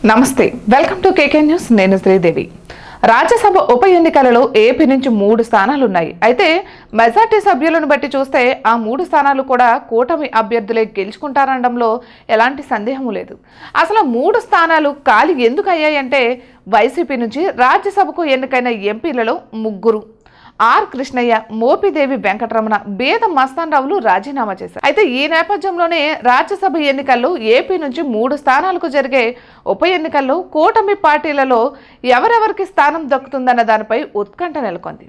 నమస్తే, welcome to KK news. నేను శ్రీదేవి. రాజ్యసభ ఉప ఎన్నికలలో ఏపీ నుంచి 3 స్థానాలు ఉన్నాయి. అయితే మెజార్టీ సభ్యులను బట్టి చూస్తే ఆ 3 స్థానాలు కూడా కూటమి అభ్యర్థులే గెలుచుకుంటారనడంలో ఎలాంటి సందేహం లేదు. అసలు 3 స్థానాలు ఖాళీ ఎందుకు అయ్యాయంటే వైసీపీ నుంచి రాజ్యసభకు ఎన్నికైన ఎంపీలలో 3 ఆర్ కృష్ణయ్య, మోపిదేవి వెంకటరమణ, బేద మస్తానరావులు రాజీనామా చేశారు. అయితే ఈ నేపథ్యంలోనే రాజ్యసభ ఎన్నికల్లో ఏపీ నుంచి 3 స్థానాలకు జరిగే ఉప ఎన్నికల్లో కూటమి పార్టీలలో ఎవరెవరికి స్థానం దక్కుతుందన్న దానిపై ఉత్కంఠ నెలకొంది.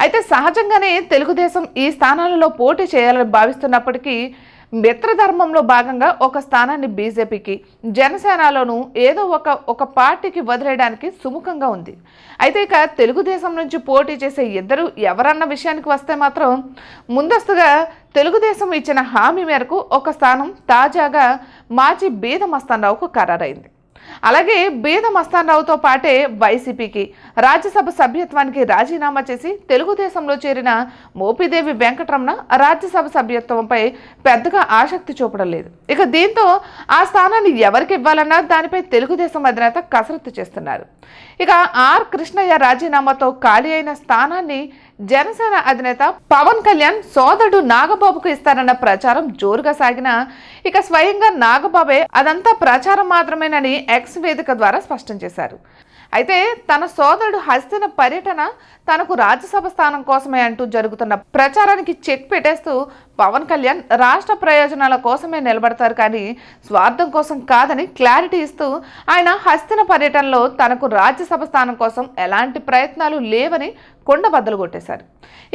అయితే సహజంగానే తెలుగుదేశం ఈ స్థానాలలో పోటీ చేయాలని భావిస్తున్నప్పటికీ మిత్రధర్మంలో భాగంగా ఒక స్థానాన్ని బీజేపీకి, జనసేనలోనూ ఏదో ఒక పార్టీకి వదిలేయడానికి సుముఖంగా ఉంది. అయితే ఇక తెలుగుదేశం నుంచి పోటీ చేసే ఇద్దరు ఎవరన్న విషయానికి వస్తే మాత్రం ముందస్తుగా తెలుగుదేశం ఇచ్చిన హామీ మేరకు ఒక స్థానం తాజాగా మాజీ బీద మస్తానరావుకు ఖరారైంది. అలాగే బీద మస్తానరావుతో పాటే వైసీపీకి రాజ్యసభ సభ్యత్వానికి రాజీనామా చేసి తెలుగుదేశంలో చేరిన మోపిదేవి వెంకటరమణ రాజ్యసభ సభ్యత్వంపై పెద్దగా ఆసక్తి చూపడం లేదు. ఇక దీంతో ఆ స్థానాన్ని ఎవరికి ఇవ్వాలన్నా దానిపై తెలుగుదేశం అధినేత కసరత్తు చేస్తున్నారు. ఇక ఆర్ కృష్ణయ్య రాజీనామాతో ఖాళీ అయిన స్థానాన్ని జనసేన అధినేత పవన్ కళ్యాణ్ సోదరుడు నాగబాబుకు ఇస్తారన్న ప్రచారం జోరుగా సాగిన ఇక స్వయంగా నాగబాబే అదంతా ప్రచారం మాత్రమేనని ఎక్స్ వేదిక ద్వారా స్పష్టం చేశారు. అయితే తన సోదరుడు హస్తిన పర్యటన తనకు రాజ్యసభ స్థానం కోసమే అంటూ జరుగుతున్న ప్రచారానికి చెక్ పెట్టేస్తూ పవన్ కళ్యాణ్ రాష్ట్ర ప్రయోజనాల కోసమే నిలబడతారు కానీ స్వార్థం కోసం కాదని క్లారిటీ ఇస్తూ ఆయన హస్తిన పర్యటనలో తనకు రాజ్యసభ స్థానం కోసం ఎలాంటి ప్రయత్నాలు లేవని కొండబద్దలు కొట్టేశారు.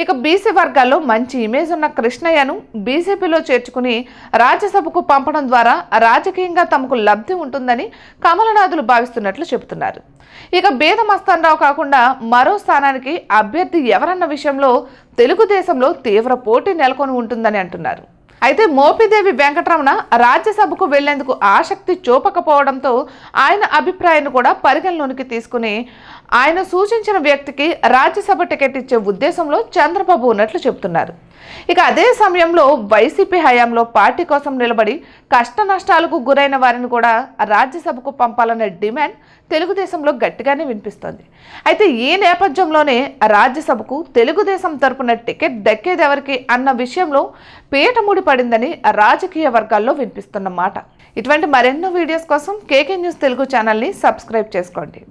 ఇక బీసీ వర్గాల్లో మంచి ఇమేజ్ ఉన్న కృష్ణయ్యను బీజేపీలో చేర్చుకుని రాజ్యసభకు పంపడం ద్వారా రాజకీయంగా తమకు లబ్ధి ఉంటుందని కమలనాథులు భావిస్తున్నట్లు చెబుతున్నారు. ఇక బేద మస్తానరావు కాకుండా మరో స్థానానికి అభ్యర్థి ఎవరన్న విషయంలో తెలుగుదేశంలో తీవ్ర పోటీ నెలకొని ఉంటుందని అంటున్నారు. అయితే మోపిదేవి వెంకటరమణ రాజ్యసభకు వెళ్లేందుకు ఆసక్తి చూపకపోవడంతో ఆయన అభిప్రాయాన్ని కూడా పరిగణలోనికి తీసుకుని ఆయన సూచించిన వ్యక్తికి రాజ్యసభ టికెట్ ఇచ్చే ఉద్దేశంలో చంద్రబాబు ఉన్నట్లు చెబుతున్నారు. ఇక అదే సమయంలో వైసీపీ హయాంలో పార్టీ కోసం నిలబడి కష్ట నష్టాలకు గురైన వారిని కూడా రాజ్యసభకు పంపాలనే డిమాండ్ తెలుగుదేశంలో గట్టిగానే వినిపిస్తోంది. అయితే ఈ నేపథ్యంలోనే రాజ్యసభకు తెలుగుదేశం తరపున టికెట్ దక్కేదెవరికి అన్న విషయంలో పీటముడి పడిందని రాజకీయ వర్గాల్లో వినిపిస్తున్న మాట. ఇటువంటి మరెన్నో వీడియోస్ కోసం కేకే న్యూస్ తెలుగు ఛానల్ని సబ్స్క్రైబ్ చేసుకోండి.